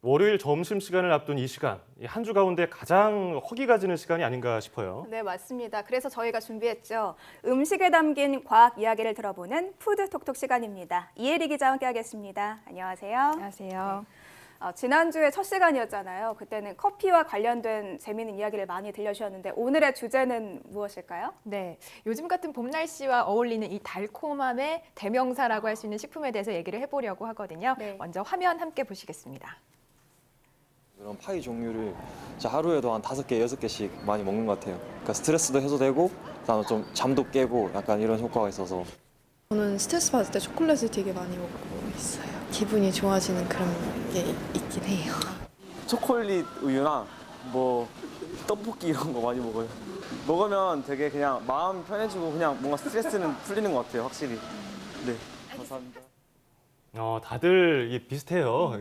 월요일 점심시간을 앞둔 이 시간, 한 주 가운데 가장 허기가 지는 시간이 아닌가 싶어요. 네, 맞습니다. 그래서 저희가 준비했죠. 음식에 담긴 과학 이야기를 들어보는 푸드톡톡 시간입니다. 이혜리 기자와 함께하겠습니다. 안녕하세요. 안녕하세요. 지난주에 첫 시간이었잖아요. 그때는 커피와 관련된 재미있는 이야기를 많이 들려주셨는데 오늘의 주제는 무엇일까요? 네, 요즘 같은 봄 날씨와 어울리는 이 달콤함의 대명사라고 할 수 있는 식품에 대해서 얘기를 해보려고 하거든요. 네. 먼저 화면 함께 보시겠습니다. 그런 파이 종류를 진짜 하루에도 한 5개, 6개씩 많이 먹는 것 같아요. 그러니까 스트레스도 해소되고 그다음에 좀 잠도 깨고 약간 이런 효과가 있어서 저는 스트레스 받을 때 초콜릿을 되게 많이 먹고 있어요. 기분이 좋아지는 그런 게 있긴 해요. 초콜릿 우유나 뭐 떡볶이 이런 거 많이 먹어요. 먹으면 되게 그냥 마음 편해지고 그냥 뭔가 스트레스는 풀리는 것 같아요, 확실히. 네, 감사합니다. 다들 비슷해요.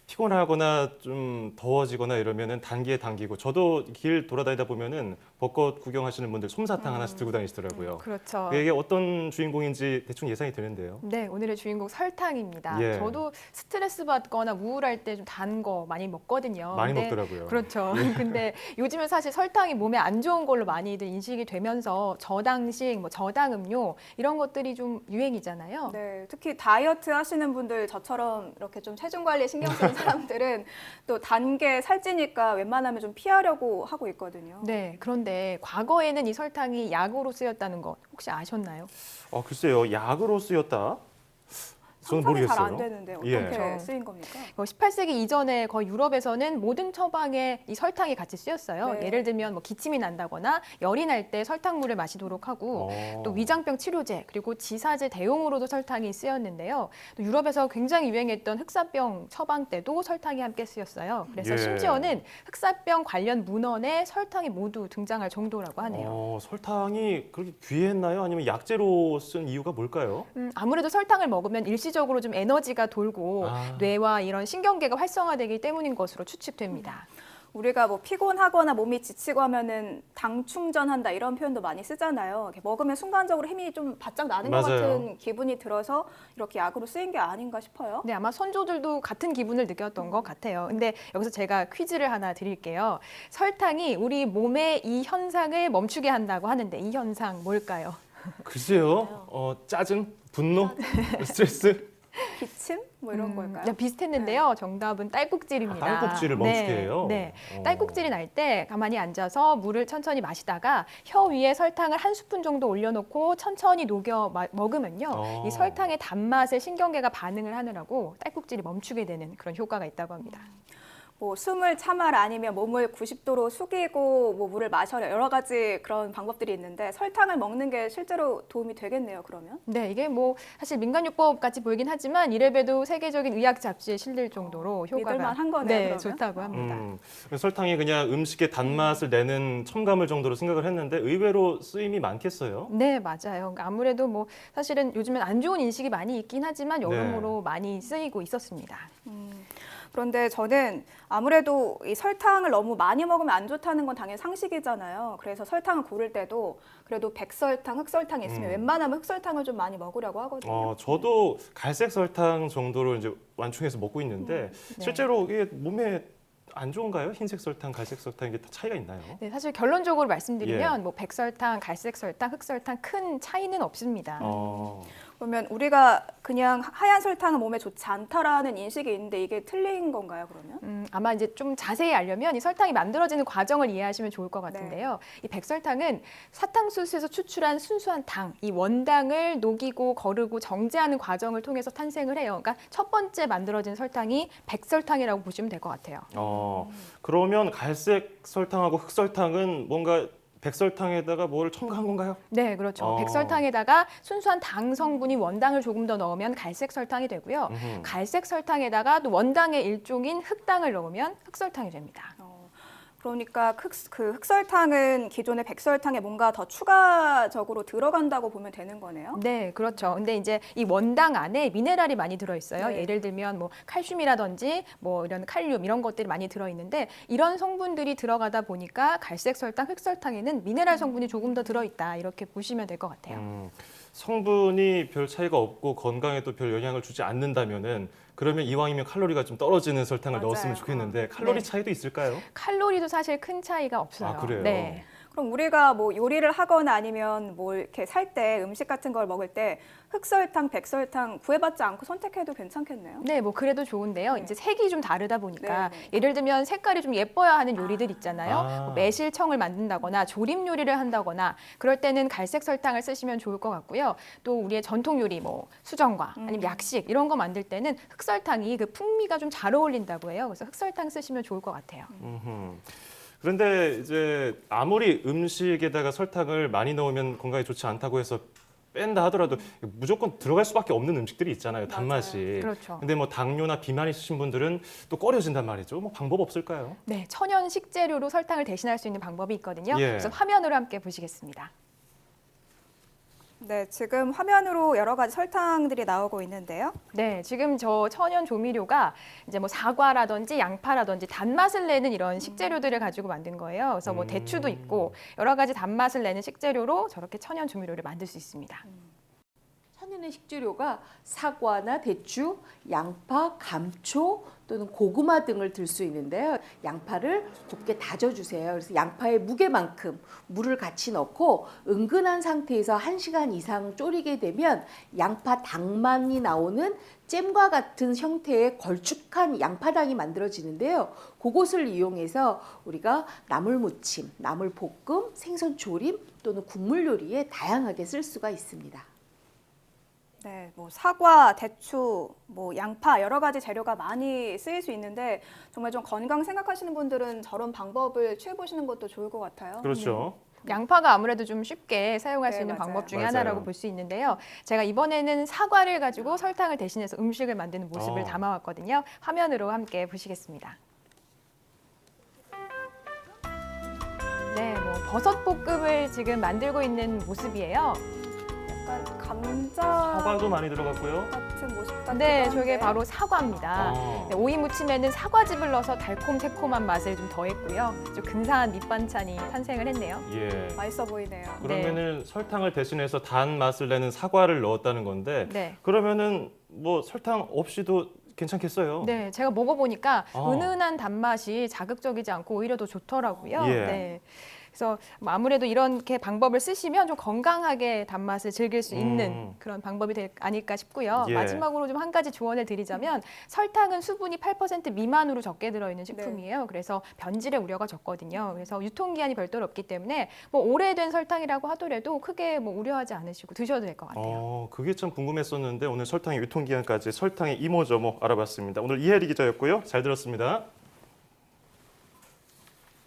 피곤하거나 좀 더워지거나 이러면은 단기에 당기고 저도 길 돌아다니다 보면은 벚꽃 구경하시는 분들 솜사탕 하나씩 들고 다니시더라고요. 그렇죠. 이게 어떤 주인공인지 대충 예상이 되는데요. 네, 오늘의 주인공 설탕입니다. 예. 저도 스트레스 받거나 우울할 때 좀 단 거 많이 먹거든요. 많이 근데 먹더라고요. 그렇죠. 근데 요즘은 사실 설탕이 몸에 안 좋은 걸로 많이들 인식이 되면서 저당식, 뭐 저당 음료 이런 것들이 좀 유행이잖아요. 네, 특히 다이어트 하시는 분들 저처럼 이렇게 좀 체중 관리에 신경 쓰는 사람들은 또 단 게 살찌니까 웬만하면 좀 피하려고 하고 있거든요. 네, 그런데 과거에는 이 설탕이 약으로 쓰였다는 것 혹시 아셨나요? 글쎄요, 약으로 쓰였다? 저는 상상이 잘 모르겠어요. 안 되는데 어떻게 예. 쓰인 겁니까? 18세기 이전에 거의 유럽에서는 모든 처방에 이 설탕이 같이 쓰였어요. 네. 예를 들면 뭐 기침이 난다거나 열이 날 때 설탕물을 마시도록 하고 또 위장병 치료제 그리고 지사제 대용으로도 설탕이 쓰였는데요. 또 유럽에서 굉장히 유행했던 흑사병 처방 때도 설탕이 함께 쓰였어요. 그래서 예. 심지어는 흑사병 관련 문헌에 설탕이 모두 등장할 정도라고 하네요. 설탕이 그렇게 귀했나요? 아니면 약재로 쓴 이유가 뭘까요? 아무래도 설탕을 먹으면 일시적으로 좀 에너지가 돌고 뇌와 이런 신경계가 활성화되기 때문인 것으로 추측됩니다. 우리가 뭐 피곤하거나 몸이 지치고 하면은 당 충전한다 이런 표현도 많이 쓰잖아요. 이렇게 먹으면 순간적으로 힘이 좀 바짝 나는 것 맞아요. 같은 기분이 들어서 이렇게 약으로 쓰인 게 아닌가 싶어요. 네, 아마 선조들도 같은 기분을 느꼈던 것 같아요. 근데 여기서 제가 퀴즈를 하나 드릴게요. 설탕이 우리 몸의 이 현상을 멈추게 한다고 하는데 이 현상 뭘까요? 글쎄요. 짜증? 분노? 스트레스? 기침? 뭐 이런 걸까요? 네, 비슷했는데요. 정답은 딸꾹질입니다. 딸꾹질을 멈추게 해요? 네. 딸꾹질이 날 때 가만히 앉아서 물을 천천히 마시다가 혀 위에 설탕을 한 스푼 정도 올려놓고 천천히 녹여 먹으면요. 이 설탕의 단맛에 신경계가 반응을 하느라고 딸꾹질이 멈추게 되는 그런 효과가 있다고 합니다. 뭐 숨을 참아라 아니면 몸을 90도로 숙이고 뭐 물을 마셔라 여러 가지 그런 방법들이 있는데 설탕을 먹는 게 실제로 도움이 되겠네요, 그러면? 네, 이게 뭐 사실 민간요법 같이 보이긴 하지만 이래봬도 세계적인 의학 잡지에 실릴 정도로 효과가 믿을만한 거네요, 네, 그러면? 좋다고 합니다. 설탕이 그냥 음식의 단맛을 내는 첨가물 정도로 생각을 했는데 의외로 쓰임이 많겠어요? 네, 맞아요. 그러니까 아무래도 뭐 사실은 요즘엔 안 좋은 인식이 많이 있긴 하지만 여러모로 많이 쓰이고 있었습니다. 그런데 저는 아무래도 이 설탕을 너무 많이 먹으면 안 좋다는 건 당연히 상식이잖아요. 그래서 설탕을 고를 때도 그래도 백설탕, 흑설탕이 있으면 웬만하면 흑설탕을 좀 많이 먹으려고 하거든요. 저도 갈색 설탕 정도로 이제 완충해서 먹고 있는데 실제로 이게 몸에 안 좋은가요? 흰색 설탕, 갈색 설탕 이게 다 차이가 있나요? 네, 사실 결론적으로 말씀드리면 뭐 백설탕, 갈색 설탕, 흑설탕 큰 차이는 없습니다. 그러면 우리가 그냥 하얀 설탕은 몸에 좋지 않다라는 인식이 있는데 이게 틀린 건가요, 그러면? 아마 이제 좀 자세히 알려면 이 설탕이 만들어지는 과정을 이해하시면 좋을 것 같은데요. 이 백설탕은 사탕수수에서 추출한 순수한 당, 이 원당을 녹이고 거르고 정제하는 과정을 통해서 탄생을 해요. 그러니까 첫 번째 만들어진 설탕이 백설탕이라고 보시면 될 것 같아요. 그러면 갈색 설탕하고 흑설탕은 뭔가 백설탕에다가 뭘 첨가한 건가요? 네, 그렇죠. 백설탕에다가 순수한 당 성분인 원당을 조금 더 넣으면 갈색 설탕이 되고요. 갈색 설탕에다가 또 원당의 일종인 흑당을 넣으면 흑설탕이 됩니다. 그러니까 그 흑설탕은 기존의 백설탕에 뭔가 더 추가적으로 들어간다고 보면 되는 거네요. 네, 그렇죠. 근데 이제 이 원당 안에 미네랄이 많이 들어있어요. 네. 예를 들면 뭐 칼슘이라든지 뭐 이런 칼륨 이런 것들이 많이 들어있는데 이런 성분들이 들어가다 보니까 갈색 설탕, 흑설탕에는 미네랄 성분이 조금 더 들어있다 이렇게 보시면 될 것 같아요. 성분이 별 차이가 없고 건강에도 별 영향을 주지 않는다면은 그러면 이왕이면 칼로리가 좀 떨어지는 설탕을 맞아요. 넣었으면 좋겠는데 칼로리 네. 차이도 있을까요? 칼로리도 사실 큰 차이가 없어요. 아, 그래요? 네. 그럼 우리가 뭐 요리를 하거나 아니면 뭐 이렇게 살 때 음식 같은 걸 먹을 때 흑설탕, 백설탕 구애받지 않고 선택해도 괜찮겠네요. 네, 뭐 그래도 좋은데요. 네. 이제 색이 좀 다르다 보니까 네, 네. 예를 들면 색깔이 좀 예뻐야 하는 요리들 있잖아요. 아. 뭐 매실청을 만든다거나 조림 요리를 한다거나 그럴 때는 갈색 설탕을 쓰시면 좋을 것 같고요. 또 우리의 전통 요리 뭐 수정과 아니면 약식 이런 거 만들 때는 흑설탕이 그 풍미가 좀 잘 어울린다고 해요. 그래서 흑설탕 쓰시면 좋을 것 같아요. 음흠. 그런데 이제 아무리 음식에다가 설탕을 많이 넣으면 건강에 좋지 않다고 해서 뺀다 하더라도 무조건 들어갈 수밖에 없는 음식들이 있잖아요, 단맛이. 그렇죠. 근데 뭐 당뇨나 비만 있으신 분들은 또 꺼려진단 말이죠. 뭐 방법 없을까요? 네, 천연 식재료로 설탕을 대신할 수 있는 방법이 있거든요. 예. 그래서 화면으로 함께 보시겠습니다. 네, 지금 화면으로 여러 가지 설탕들이 나오고 있는데요. 네, 지금 저 천연 조미료가 이제 뭐 사과라든지 양파라든지 단맛을 내는 이런 식재료들을 가지고 만든 거예요. 그래서 뭐 대추도 있고 여러 가지 단맛을 내는 식재료로 저렇게 천연 조미료를 만들 수 있습니다. 천연의 식재료가 사과나 대추, 양파, 감초 또는 고구마 등을 들 수 있는데요. 양파를 곱게 다져주세요. 그래서 양파의 무게만큼 물을 같이 넣고 은근한 상태에서 1시간 이상 졸이게 되면 양파 당만이 나오는 잼과 같은 형태의 걸쭉한 양파당이 만들어지는데요. 그것을 이용해서 우리가 나물무침, 나물볶음, 생선조림 또는 국물 요리에 다양하게 쓸 수가 있습니다. 네, 뭐 사과, 대추, 뭐 양파 여러 가지 재료가 많이 쓰일 수 있는데 정말 좀 건강 생각하시는 분들은 저런 방법을 취해 보시는 것도 좋을 것 같아요. 그렇죠. 양파가 아무래도 좀 쉽게 사용할 네, 수 있는 맞아요. 방법 중에 맞아요. 하나라고 볼 수 있는데요. 제가 이번에는 사과를 가지고 설탕을 대신해서 음식을 만드는 모습을 어. 담아왔거든요. 화면으로 함께 보시겠습니다. 네, 뭐 버섯 볶음을 지금 만들고 있는 모습이에요. 약간 감자 사과도 많이 들어갔고요. 같은 모습 같기도 네, 한데. 저게 바로 사과입니다. 아. 네, 오이 무침에는 사과즙을 넣어서 달콤새콤한 맛을 좀 더했고요. 좀 근사한 밑반찬이 탄생을 했네요. 예. 맛있어 보이네요. 그러면은 설탕을 대신해서 단 맛을 내는 사과를 넣었다는 건데 네. 그러면은 뭐 설탕 없이도 괜찮겠어요? 네, 제가 먹어보니까 아. 은은한 단맛이 자극적이지 않고 오히려 더 좋더라고요. 예. 네. 그래서 뭐 아무래도 이렇게 방법을 쓰시면 좀 건강하게 단맛을 즐길 수 있는 그런 방법이 아닐까 싶고요. 예. 마지막으로 좀 한 가지 조언을 드리자면 설탕은 수분이 8% 미만으로 적게 들어있는 식품이에요. 그래서 변질의 우려가 적거든요. 그래서 유통기한이 별도로 없기 때문에 뭐 오래된 설탕이라고 하더라도 크게 뭐 우려하지 않으시고 드셔도 될 것 같아요. 그게 참 궁금했었는데 오늘 설탕의 유통기한까지 설탕의 이모저모 알아봤습니다. 오늘 이혜리 기자였고요. 잘 들었습니다.